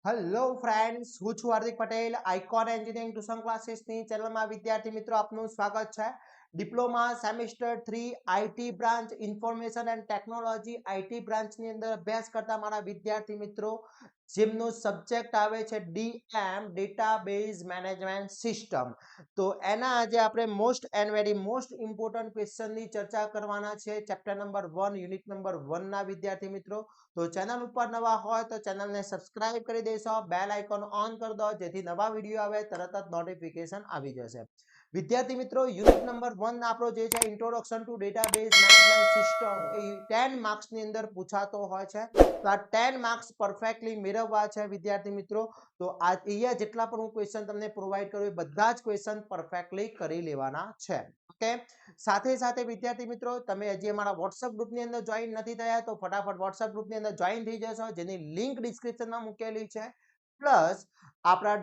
Hello friends, હું છું Hardik Patel. Icon engineering tuition ક્લાસીસની ચેનલમાં વિદ્યાર્થી મિત્રો આપનું સ્વાગત છે. Diploma semester 3 IT branch information and technology IT બ્રાન્ચની અંદર અભ્યાસ કરતા મારા વિદ્યાર્થી મિત્રો જેમનો સબ્જેક્ટ આવે છે ડીએમ ડેટાબેઝ મેનેજમેન્ટ સિસ્ટમ. તો એના આજે આપણે most and very most important ક્વેશ્ચનની ચર્ચા કરવાના છે. ચેપ્ટર નંબર 1 યુનિટ નંબર 1 ના વિદ્યાર્થી મિત્રો. તો ચેનલ ઉપર નવા હોય તો ચેનલને સબસ્ક્રાઇબ કરી દેશો, બેલ આઇકોન ઓન કરી દો જેથી નવા વિડીયો આવે તરત જ નોટિફિકેશન આવી જશે. વિદ્યાર્થી મિત્રો, યુનિટ નંબર 1 આપણો જે છે introduction to database management system A 10 marks ની અંદર પૂછાતો હોય છે. તો આ 10 માર્ક્સ પરફેક્ટલી મેળવવા છે વિદ્યાર્થી મિત્રો. તો આ અહીંયા જેટલા પણ હું ક્વેશ્ચન તમને પ્રોવાઈડ કરું એ બધા જ ક્વેશ્ચન પરફેક્ટલી કરી લેવાના છે. ઓકે, સાથે સાથે વિદ્યાર્થી મિત્રો, તમે હજી અમારા WhatsApp ગ્રુપની અંદર જોઈન નથી થયા તો ફટાફટ WhatsApp ગ્રુપની અંદર જોઈન થઈ જશો, જેની લિંક ડિસ્ક્રિપ્શનમાં મૂકેલી છે. પ્લસ આપણા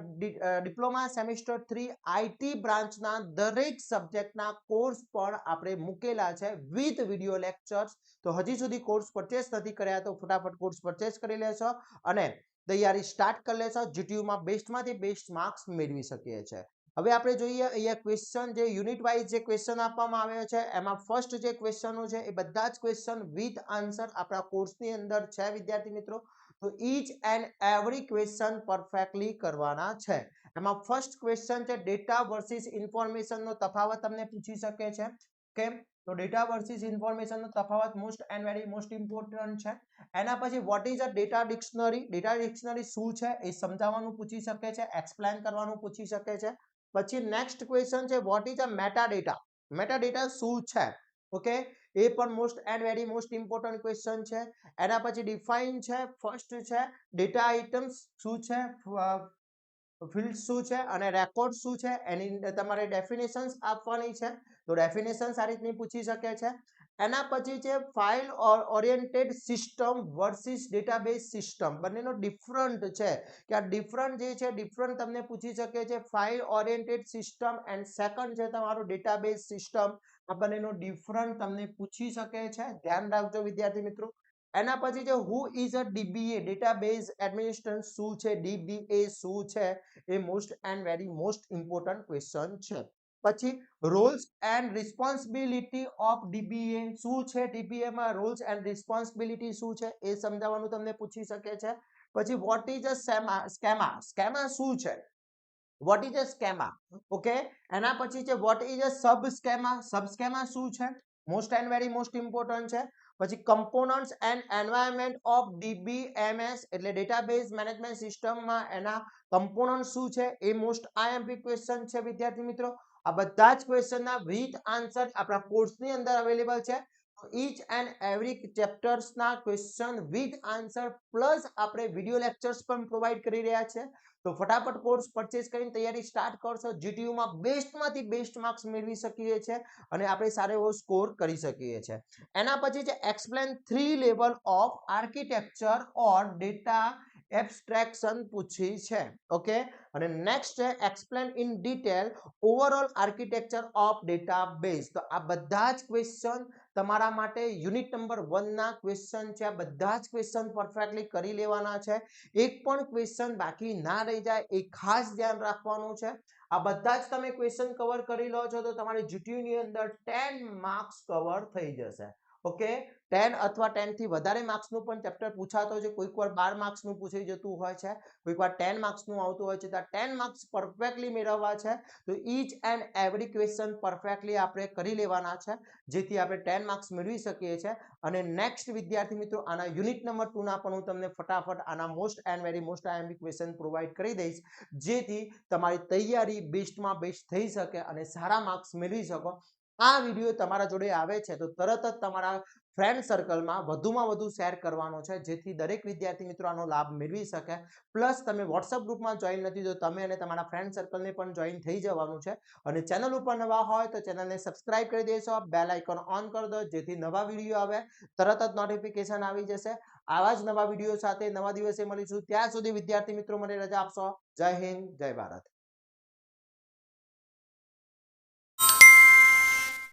ડિપ્લોમા સેમેસ્ટર 3 આઈટી બ્રાન્ચના દરેક સબ્જેક્ટના કોર્સ પણ આપણે મૂકેલા છે વિથ વિડિયો લેક્ચર્સ. તો હજી સુધી કોર્સ પરચેસ નથી કર્યા તો ફટાફટ કોર્સ પરચેસ કરી લેશો અને તૈયારી સ્ટાર્ટ કરી લેશો. જીટીયુમાં બેસ્ટમાંથી બેસ્ટ માર્ક્સ મેળવી શકીએ છીએ. હવે આપણે જોઈએ અહીંયા ક્વેશ્ચન જે યુનિટ વાઇઝ જે ક્વેશ્ચન આપવામાં આવ્યો છે એમાં ફર્સ્ટ જે ક્વેશ્ચનો છે એ બધા જ ક્વેશ્ચન વિથ આન્સર આપણા કોર્સની અંદર છે વિદ્યાર્થી મિત્રો. તો inch and every question perfectly કરવાના છે. એમાં ફર્સ્ટ ક્વેશ્ચન છે ડેટા વર્સિસ ઇન્ફોર્મેશનનો તફાવત તમને પૂછી શકે છે. કેમ? તો ડેટા વર્સિસ ઇન્ફોર્મેશનનો તફાવત most and very most important છે. એના પછી what is a data dictionary, data dictionary શું છે એ સમજાવવાનું પૂછી શકે છે, એક્સપ્લેન કરવાનું પૂછી શકે છે. પછી નેક્સ્ટ ક્વેશ્ચન છે what is a metadata, metadata શું છે. ઓકે, એ પણ most and very most important question છે. એના પછી ડિફાઇન છે, ફર્સ્ટ છે ડેટા આઇટમ્સ શું છે, ફિલ્ડ શું છે અને રેકોર્ડ શું છે એની તમારે ડેફિનેશન્સ આપવાની છે. તો ડેફિનેશન્સ આ રીતની પૂછી શકે છે. એના પછી છે file oriented system versus database system, બંનેનો ડિફરન્ટ છે કે આ ડિફરન્ટ જે છે ડિફરન્ટ તમને પૂછી શકે છે. File oriented system and second છે તમારો ડેટાબેઝ સિસ્ટમ. આ બંનેનો ડિફરન્ટ તમને પૂછી શકે છે, ધ્યાન રાખજો વિદ્યાર્થી મિત્રો. એના પછી છે who is a DBA, database administrator શું છે, ડીબીએ શું છે, એ most and very most important question છે. પછી roles and responsibility of DBA શું છે, ડીબીએ માં રોલ્સ એન્ડ રિસ્પોન્સિબિલિટી શું છે એ સમજાવવાનું તમને પૂછી શકે છે. પછી વોટ ઇઝ અ સ્કેમા, સ્કેમા શું છે, વોટ ઇઝ અ સ્કેમા. ઓકે, એના પછી છે વોટ ઇઝ અ સબ સ્કેમા, સબ સ્કેમા શું છે, most and very most important છે. પછી components and environment of DBMS એટલે ડેટાબેઝ મેનેજમેન્ટ સિસ્ટમમાં એના કમ્પોનન્ટ શું છે એ મોસ્ટ આઈએમપી ક્વેશ્ચન છે વિદ્યાર્થી મિત્રો. આ બધા જ ક્વેશ્ચનના વિથ આન્સર આપણા કોર્સની અંદર અવેલેબલ છે. ઈચ એન્ડ એવરી ચેપ્ટર્સના ક્વેશ્ચન વિથ આન્સર પ્લસ આપણે વિડિયો લેક્ચર્સ પણ પ્રોવાઈડ કરી રહ્યા છે. તો ફટાફટ કોર્સ પરચેસ કરીને તૈયારી સ્ટાર્ટ કરશો. જીટીયુમાં બેસ્ટમાંથી બેસ્ટ માર્ક્સ મેળવી શકીએ છીએ અને આપણે સારો એવો સ્કોર કરી શકીએ છીએ. એના પછી છે explain 3 level of architecture or data abstraction પૂછી છે. ઓકે, અને નેક્સ્ટ છે explain in detail overall architecture of database. તો આ બધા જ ક્વેશ્ચન તમારા માટે યુનિટ નંબર 1 ના ક્વેશ્ચન છે. આ બધા જ ક્વેશ્ચન પરફેક્ટલી કરી લેવાના છે. એક પણ ક્વેશ્ચન બાકી ના રહી જાય એ ખાસ ધ્યાન રાખવાનું છે. આ બધા જ તમે ક્વેશ્ચન કવર કરી લો છો તો તમારી જીટીયુ ની અંદર 10 માર્ક્સ કવર થઈ જશે. ઓકે, 10 અથવા 10 થી વધારે માર્ક્સ નું પણ ચેપ્ટર પૂછાતો છે. કોઈક વાર 12 માર્ક્સ નું પૂછાઈ જતું હોય છે, કોઈક વાર 10 માર્ક્સ નું આવતું હોય છે. તો 10 માર્ક્સ પરફેક્ટલી મેળવવા છે તો inch and every question perfectly આપણે કરી લેવાના છે જેથી આપણે 10 માર્ક્સ મેળવી શકીએ છીએ. અને નેક્સ્ટ વિદ્યાર્થી મિત્રો આના યુનિટ નંબર 2 ના પણ હું તમને ફટાફટ આના most and very most IMP question provide કરી દઈશ જેથી તમારી તૈયારી બેસ્ટમાં બેસ્ટ થઈ શકે અને સારા માર્ક્સ મેળવી શકો. આ વિડીયો તમારા જોડે આવે છે તો તરત જ તમારા ફ્રેન્ડ સર્કલમાં વધુમાં વધુ શેર કરવાનો છે જેથી દરેક વિદ્યાર્થી મિત્રો આનો લાભ મેળવી શકે. પ્લસ તમે WhatsApp ગ્રુપમાં જોઈન નથી તો તમે અને તમારા ફ્રેન્ડ સર્કલને પણ જોઈન થઈ જવાનું છે. અને ચેનલ ઉપર નવા હોય તો ચેનલને સબસ્ક્રાઇબ કરી દેશો, બેલ આઇકોન ઓન કરી દો જેથી નવા વિડીયો આવે તરત જ નોટિફિકેશન આવી જશે. આવા જ નવા વિડીયો સાથે નવા દિવસે મળીશું. ત્યાં સુધી વિદ્યાર્થી મિત્રો મને રજા આપશો. જય હિન્દ, જય ભારત.